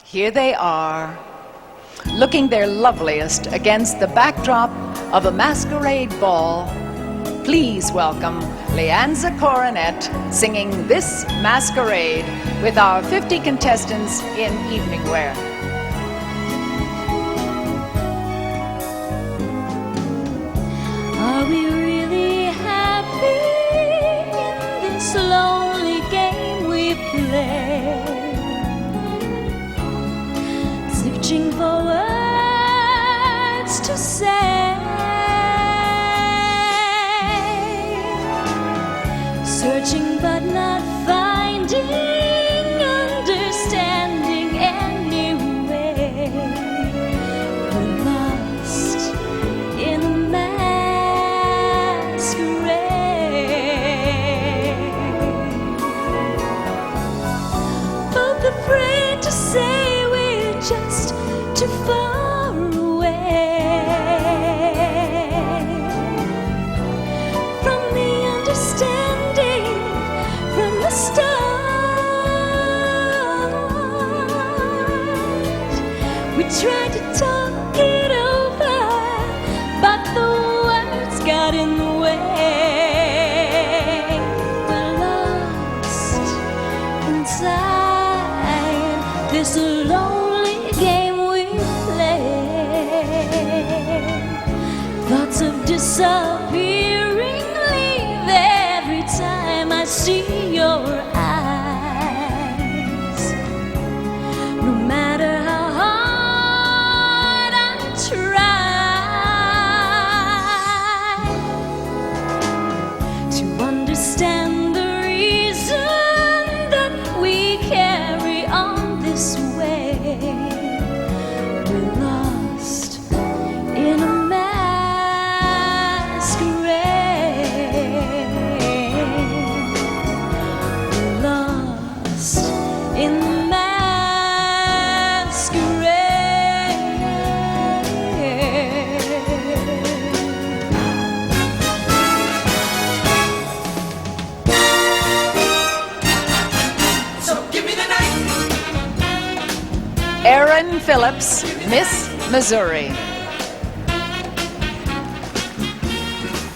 Here they are, looking their loveliest against the backdrop of a masquerade ball. Please welcome Leanza Coronet singing This Masquerade with our 50 contestants in evening wear. Are we really happy in this lonely game we play? Searching for words to say, searching but not finding understanding anyway. We're lost in a masquerade, both afraid to say we're just too far away from the understanding from the start. We tried to talk it over, but the words got in the way. We're lost inside this lonely game we play. Thoughts of disappearing leave every time I see your eyes. No matter how hard I try to understand the reason that we carry on this way. We're lost in a masquerade. We're lost in the So give me the night. Erin Phillips, Miss Missouri.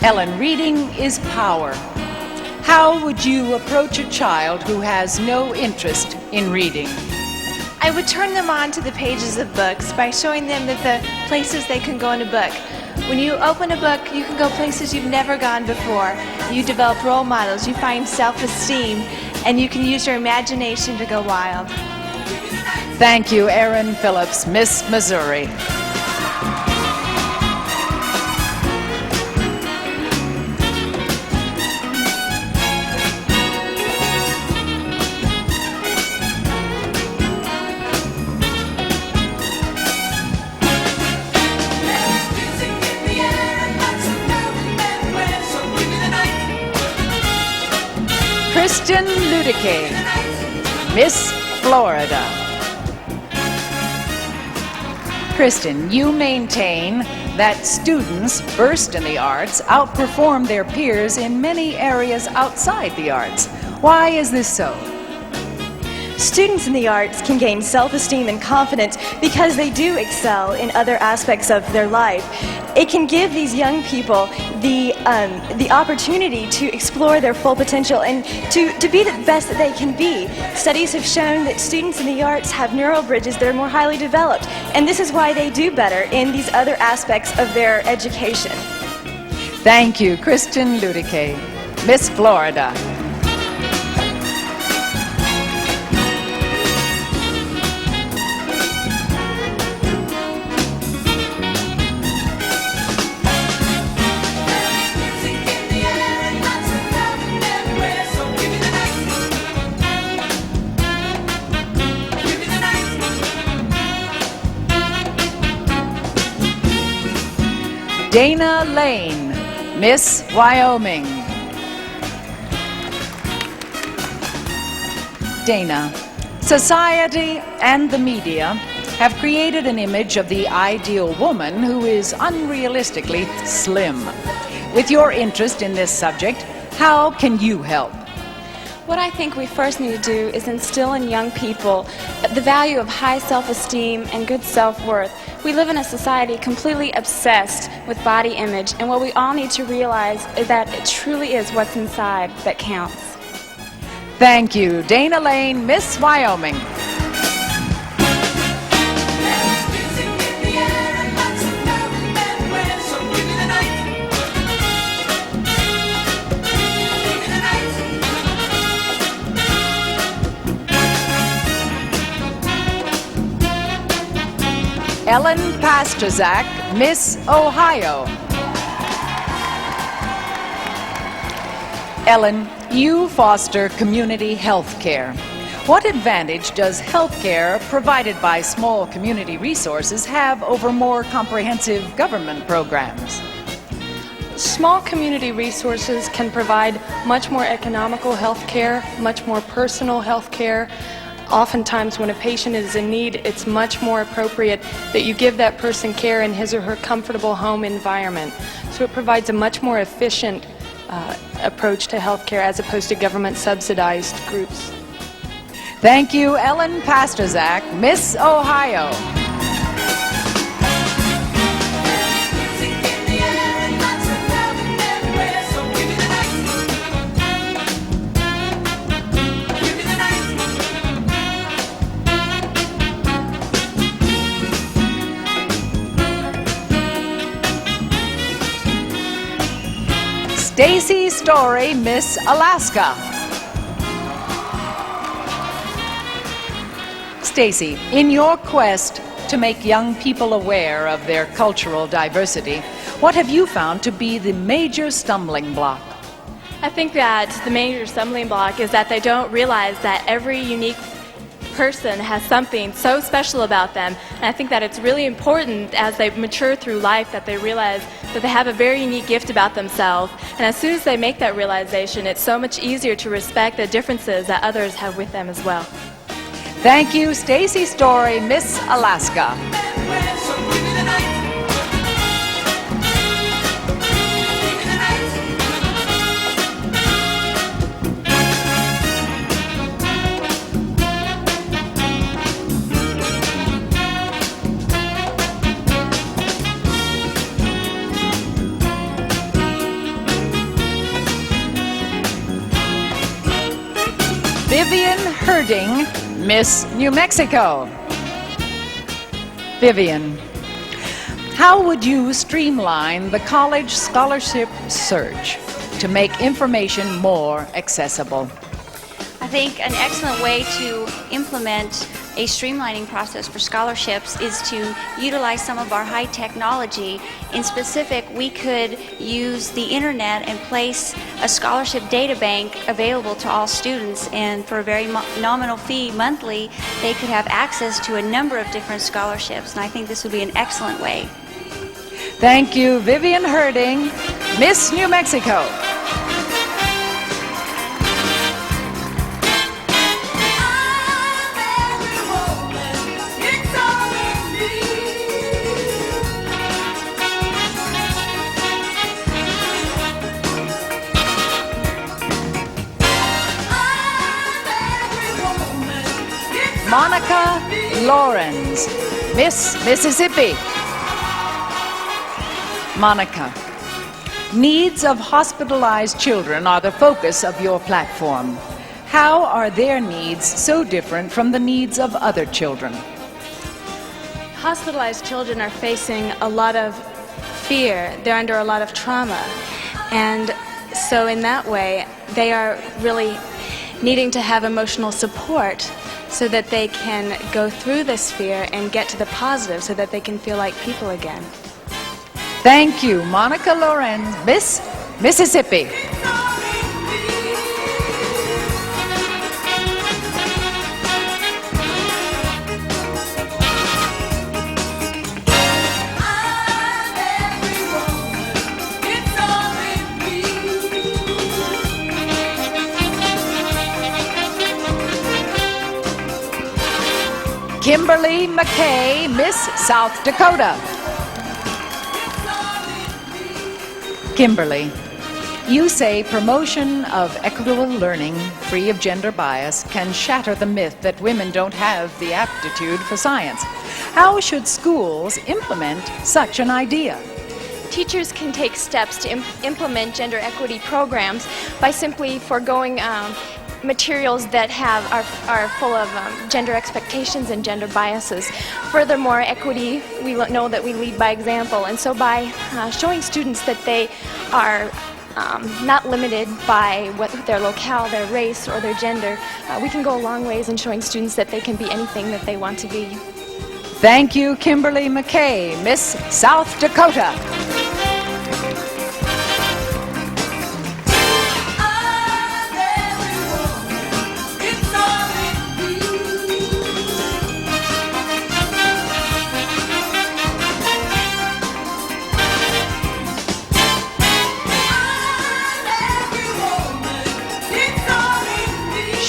Ellen, reading is power. How would you approach a child who has no interest in reading? I would turn them on to the pages of books by showing them that the places they can go in a book. When you open a book, you can go places you've never gone before. You develop role models, you find self-esteem, and you can use your imagination to go wild. Thank you, Erin Phillips, Miss Missouri. Music in the air and lots of love everywhere. So give me the night. Kristen Ludique, Miss Florida. Kristen, you maintain that students versed in the arts outperform their peers in many areas outside the arts. Why is this so? Students in the arts can gain self-esteem and confidence because they do excel in other aspects of their life. It can give these young people the opportunity to explore their full potential and to be the best that they can be. Studies have shown that students in the arts have neural bridges that are more highly developed, and this is why they do better in these other aspects of their education. Thank you, Kristen Ludique, Miss Florida. Music in the air and lots of love everywhere. So give me the night. Give me the night. Dana Lane, Miss Wyoming. Dana, society and the media have created an image of the ideal woman who is unrealistically slim. With your interest in this subject, how can you help? What I think we first need to do is instill in young people the value of high self-esteem and good self-worth. We live in a society completely obsessed with body image, and what we all need to realize is that it truly is what's inside that counts. Thank you, Dana Lane, Miss Wyoming. Music in the air and lots of love everywhere. So give me the night. Give me the night. Ellen Pasterzak, Miss Ohio. Ellen, you foster community health care. What advantage does health care provided by small community resources have over more comprehensive government programs? Small community resources can provide much more economical health care, much more personal health care. Oftentimes when a patient is in need, it's much more appropriate that you give that person care in his or her comfortable home environment. So it provides a much more efficient approach to health care as opposed to government subsidized groups. Thank you, Ellen Pasterzak, Miss Ohio. Music in the air and lots of love everywhere. So give me the night. Give me the night. Stacy Story, Miss Alaska. Stacy, in your quest to make young people aware of their cultural diversity, what have you found to be the major stumbling block? I think that the major stumbling block is that they don't realize that every unique person has something so special about them. And I think that it's really important as they mature through life that they realize that they have a very unique gift about themselves. And as soon as they make that realization, it's so much easier to respect the differences that others have with them as well. Thank you, Stacy Story, Miss Alaska. Everywhere. So give me the night. Give me the night. Vivian Herding, Miss New Mexico. Vivian, how would you streamline the college scholarship search to make information more accessible? I think an excellent way to implement a streamlining process for scholarships is to utilize some of our high technology. In specific, we could use the internet and place a scholarship data bank available to all students, and for a very nominal fee monthly, they could have access to a number of different scholarships, and I think this would be an excellent way. Thank you, Vivian Herding, Miss New Mexico. Monica Lorenz, Miss Mississippi. Monica, needs of hospitalized children are the focus of your platform. How are their needs so different from the needs of other children? Hospitalized children are facing a lot of fear. They're under a lot of trauma. And so in that way, they are really needing to have emotional support so that they can go through this fear and get to the positive so that they can feel like people again. Thank you, Monica Lorenz, Miss Mississippi. Kimberly McKay, Miss South Dakota. Kimberly, You say promotion of equitable learning, free of gender bias, can shatter the myth that women don't have the aptitude for science. How should schools implement such an idea? Teachers can take steps to implement gender equity programs by simply foregoing materials that are full of gender expectations and gender biases. Furthermore, equity, we know that we lead by example, and so by showing students that they are not limited by their locale, their race, or their gender, we can go a long ways in showing students that they can be anything that they want to be. Thank you, Kimberly McKay, Miss South Dakota.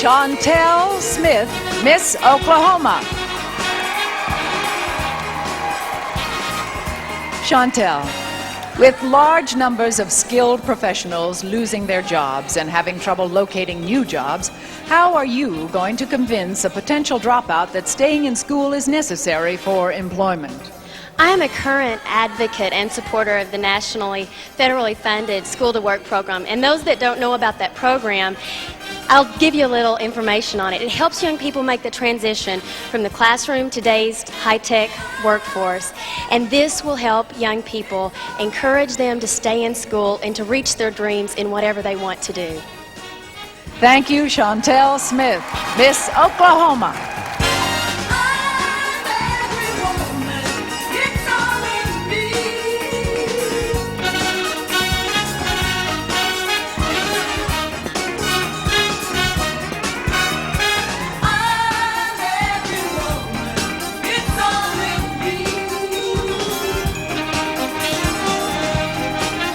Chantel Smith, Miss Oklahoma. Chantel, with large numbers of skilled professionals losing their jobs and having trouble locating new jobs, how are you going to convince a potential dropout that staying in school is necessary for employment? I am a current advocate and supporter of the nationally, federally funded School to Work program, and those that don't know about that program, I'll give you a little information on it. It helps young people make the transition from the classroom to today's high-tech workforce, and this will help young people encourage them to stay in school and to reach their dreams in whatever they want to do. Thank you, Chantel Smith, Miss Oklahoma.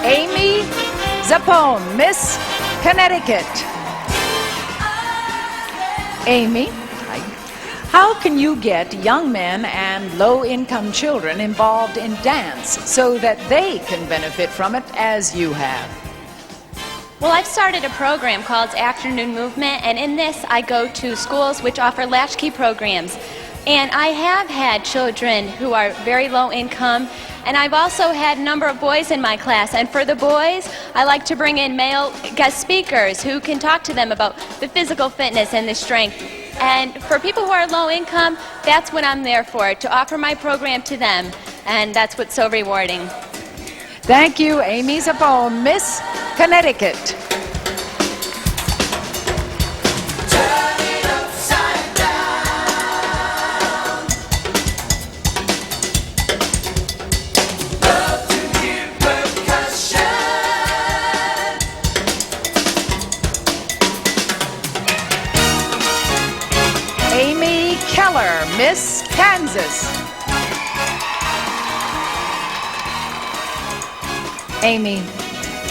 Amy Zappone, Miss Connecticut. Amy, how can you get young men and low-income children involved in dance so that they can benefit from it as you have? Well, I've started a program called Afternoon Movement, and in this I go to schools which offer latchkey programs. And I have had children who are very low income, and I've also had a number of boys in my class. And for the boys, I like to bring in male guest speakers who can talk to them about the physical fitness and the strength. And for people who are low income, that's what I'm there for, to offer my program to them. And that's what's so rewarding. Thank you, Amy Zappone, Miss Connecticut. Amy Keller, Miss Kansas. Amy,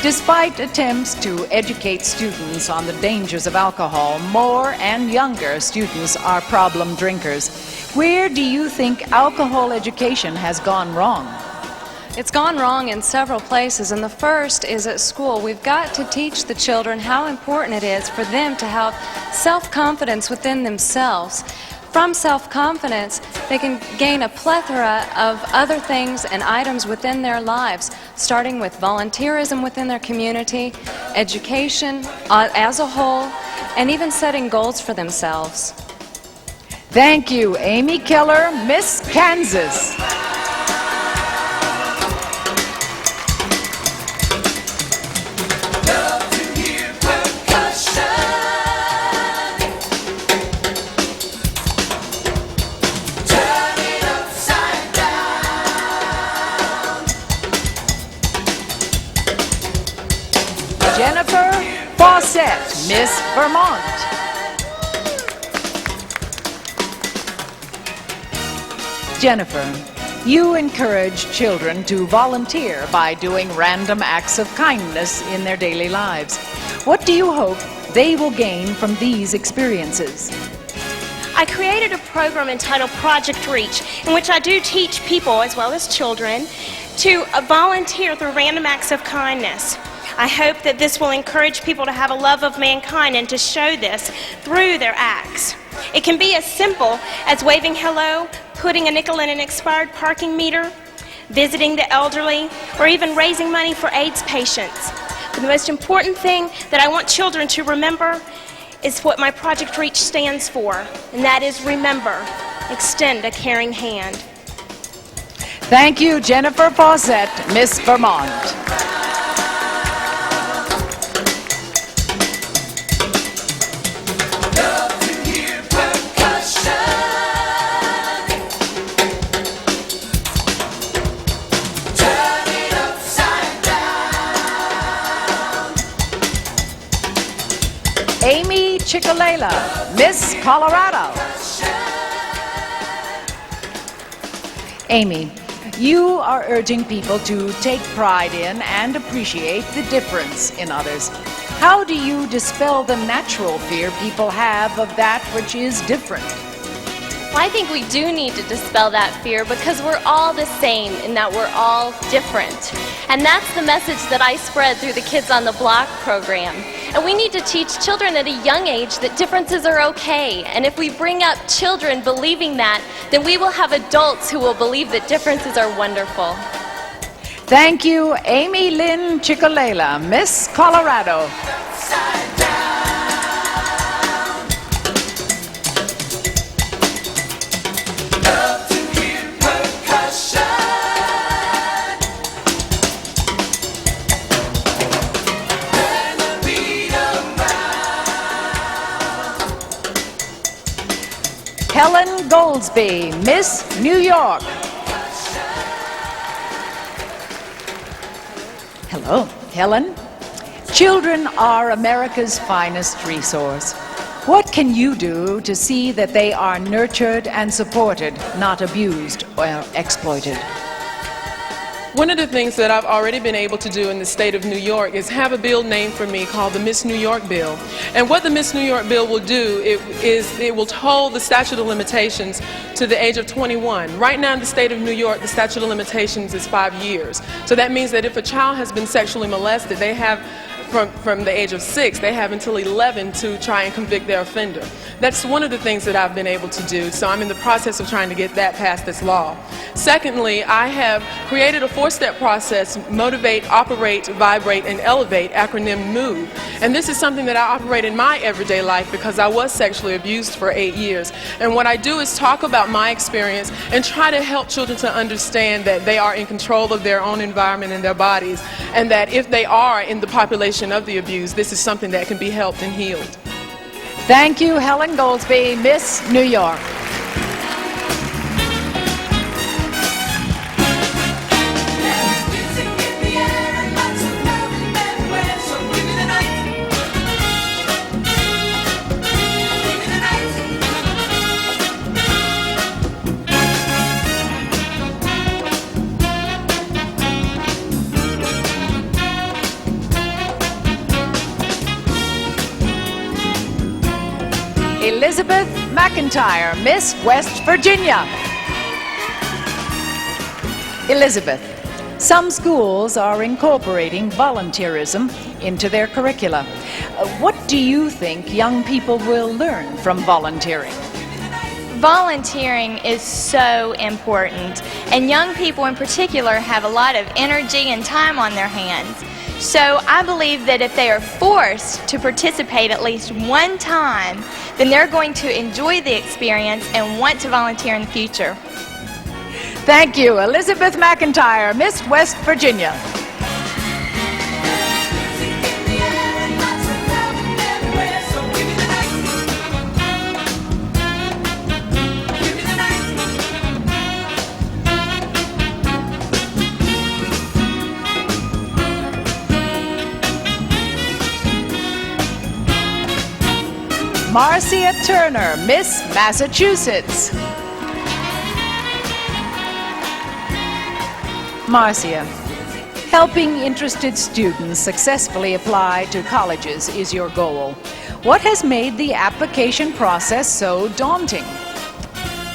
despite attempts to educate students on the dangers of alcohol, more and younger students are problem drinkers. Where do you think alcohol education has gone wrong? It's gone wrong in several places, and the first is at school. We've got to teach the children how important it is for them to have self-confidence within themselves. From self-confidence, they can gain a plethora of other things and items within their lives, starting with volunteerism within their community, education as a whole, and even setting goals for themselves. Thank you, Amy Keller, Miss Kansas. Jennifer Fawcett, Miss Vermont. Jennifer, you encourage children to volunteer by doing random acts of kindness in their daily lives. What do you hope they will gain from these experiences? I created a program entitled Project Reach, in which I do teach people, as well as children, to volunteer through random acts of kindness. I hope that this will encourage people to have a love of mankind and to show this through their acts. It can be as simple as waving hello, putting a nickel in an expired parking meter, visiting the elderly, or even raising money for AIDS patients. But the most important thing that I want children to remember is what my Project REACH stands for, and that is remember, extend a caring hand. Thank you, Jennifer Fawcett, Miss Vermont. Amy Chickalala, Miss Colorado. Amy, you are urging people to take pride in and appreciate the difference in others. How do you dispel the natural fear people have of that which is different? Well, I think we do need to dispel that fear because we're all the same in that we're all different. And that's the message that I spread through the Kids on the Block program. And we need to teach children at a young age that differences are okay. And if we bring up children believing that, then we will have adults who will believe that differences are wonderful. Thank you, Amy Lynn Chickalala, Miss Colorado. Helen Goldsby, Miss New York. Hello, Helen. Children are America's finest resource. What can you do to see that they are nurtured and supported, not abused or exploited? One of the things that I've already been able to do in the state of New York is have a bill named for me called the Miss New York Bill. And what the Miss New York Bill will do is it will hold the statute of limitations to the age of 21. Right now in the state of New York, the statute of limitations is 5 years. So that means that if a child has been sexually molested, they have from the age of 6, they have until 11 to try and convict their offender. That's one of the things that I've been able to do, so I'm in the process of trying to get that passed as law. Secondly, I have created a 4-step process, Motivate, Operate, Vibrate, and Elevate, acronym MOVE. And this is something that I operate in my everyday life because I was sexually abused for 8 years. And what I do is talk about my experience and try to help children to understand that they are in control of their own environment and their bodies, and that if they are in the population of the abused, this is something that can be helped and healed. Thank you, Helen Goldsby, Miss New York. Elizabeth McIntyre, Miss West Virginia. Elizabeth, some schools are incorporating volunteerism into their curricula. What do you think young people will learn from volunteering? Volunteering is so important, and young people in particular have a lot of energy and time on their hands. So I believe that if they are forced to participate at least one time, then they're going to enjoy the experience and want to volunteer in the future. Thank you, Elizabeth McIntyre, Miss West Virginia. Marcia Turner, Miss Massachusetts. Marcia, helping interested students successfully apply to colleges is your goal. What has made the application process so daunting?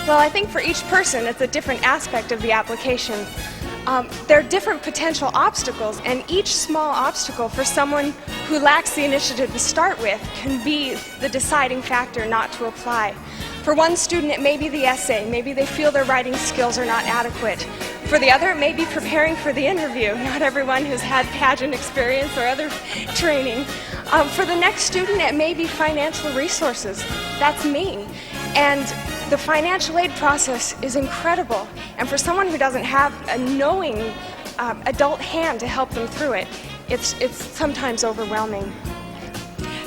Well, I think for each person, it's a different aspect of the application. there are different potential obstacles, and each small obstacle for someone who lacks the initiative to start with can be the deciding factor not to apply. For one student, it may be the essay. Maybe they feel their writing skills are not adequate. For the other, it may be preparing for the interview. Not everyone has had pageant experience or other training. For the next student, it may be financial resources. That's me. And the financial aid process is incredible. And for someone who doesn't have a knowing adult hand to help them through it, it's sometimes overwhelming.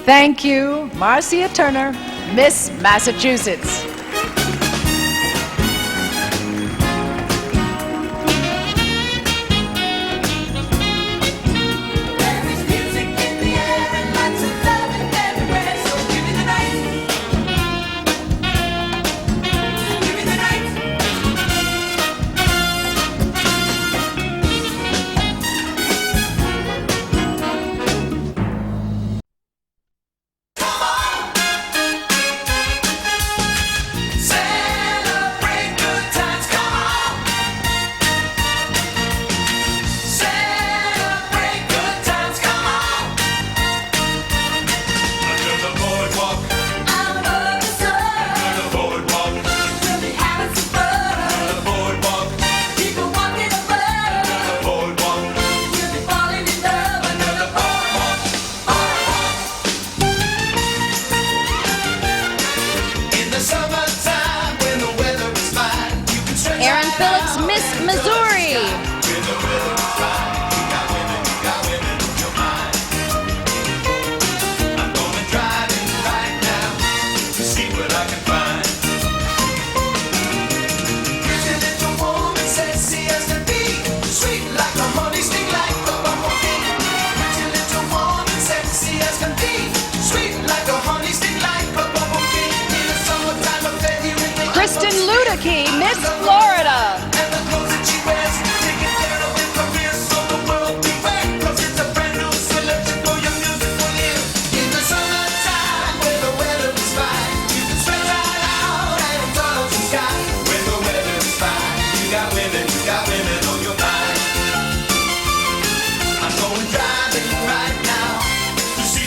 Thank you, Marcia Turner, Miss Massachusetts. Miss Florida.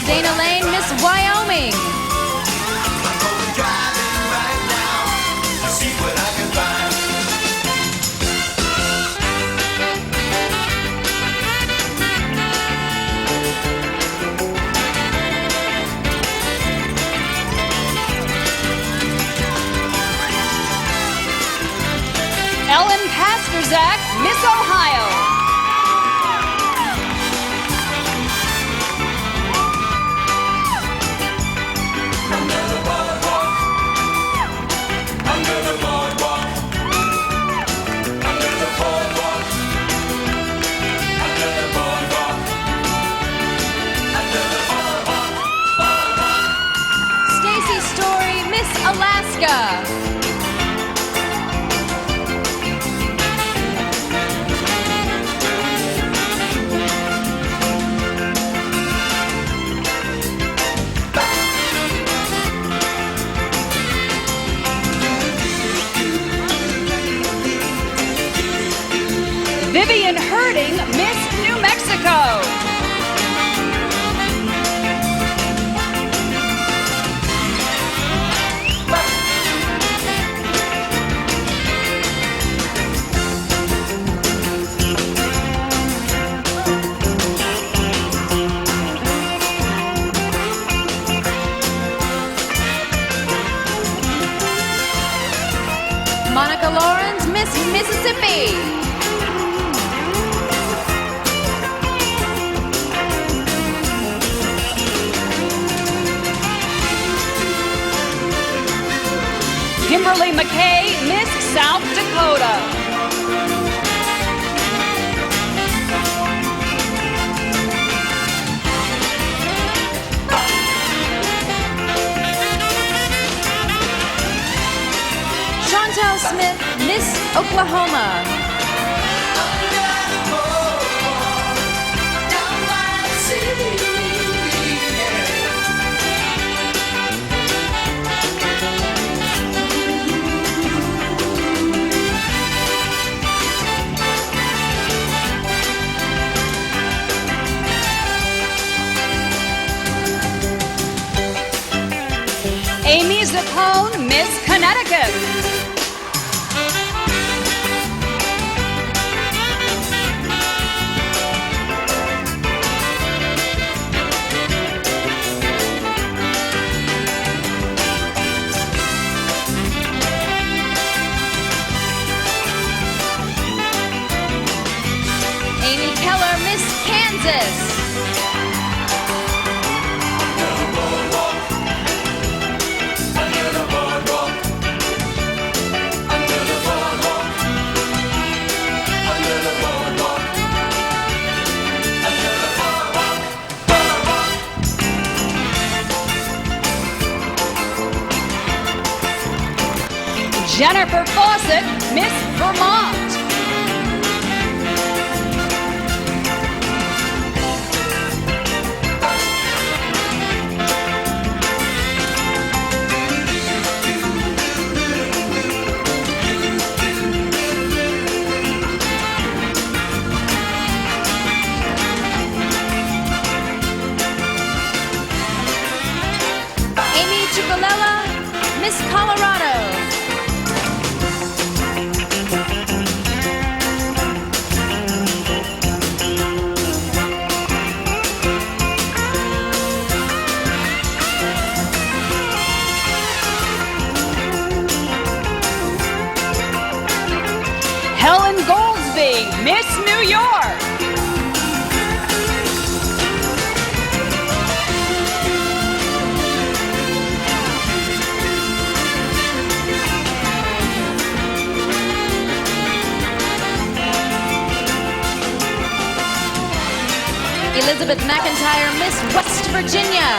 Dana Lane, Miss Wyoming. Ellen Pasterzak, Miss Ohio. Stacy Story, Miss Alaska. Vivian Herding, Miss New Mexico. Monica Lawrence, Miss Mississippi. Kimberly McKay, Miss South Dakota. Chantel Smith, Miss Oklahoma. Zapone, Miss Connecticut. Amy Keller, Miss Kansas. Jennifer Fawcett, Miss Vermont. Amy Chukalella, Miss Colorado. Helen Goldsby, Miss New York. Elizabeth McIntyre, Miss West Virginia.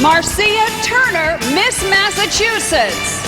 Marcia Turner, Miss Massachusetts.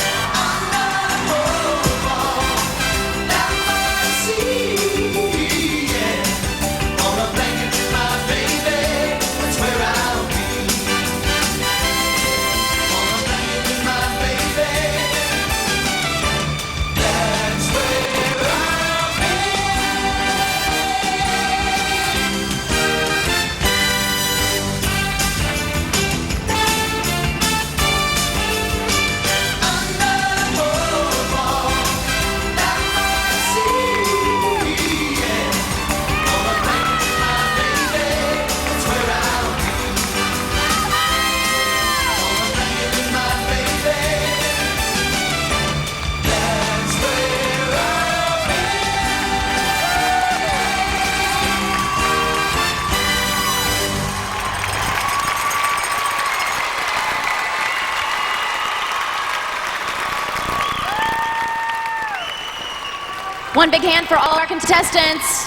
One big hand for all our contestants.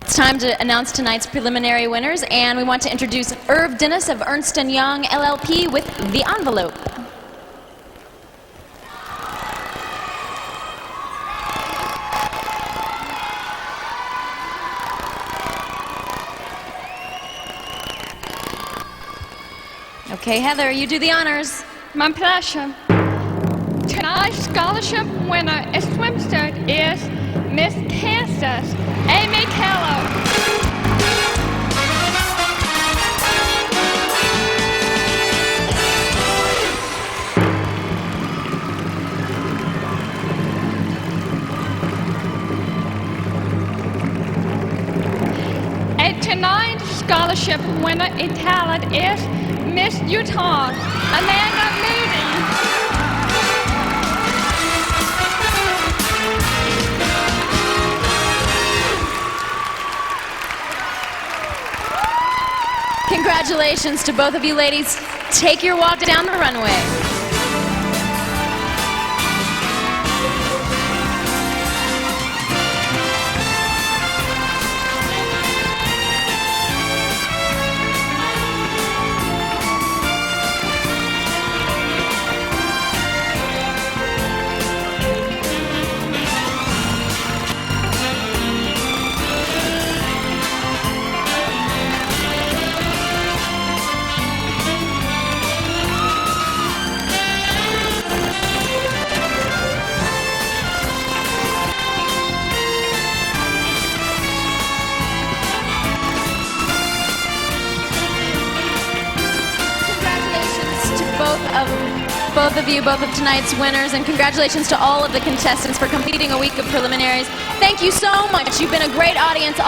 It's time to announce tonight's preliminary winners, and we want to introduce Irv Dennis of Ernst & Young LLP with the envelope. Okay, Heather, you do the honors. My pleasure. Tonight's scholarship winner in swimsuit is Miss Kansas, Amy Keller. And tonight's scholarship winner in talent is Miss Utah, Amanda Moody. Congratulations to both of you ladies. Take your walk down the runway. both of tonight's winners, and congratulations to all of the contestants for completing a week of preliminaries. Thank you so much. You've been a great audience.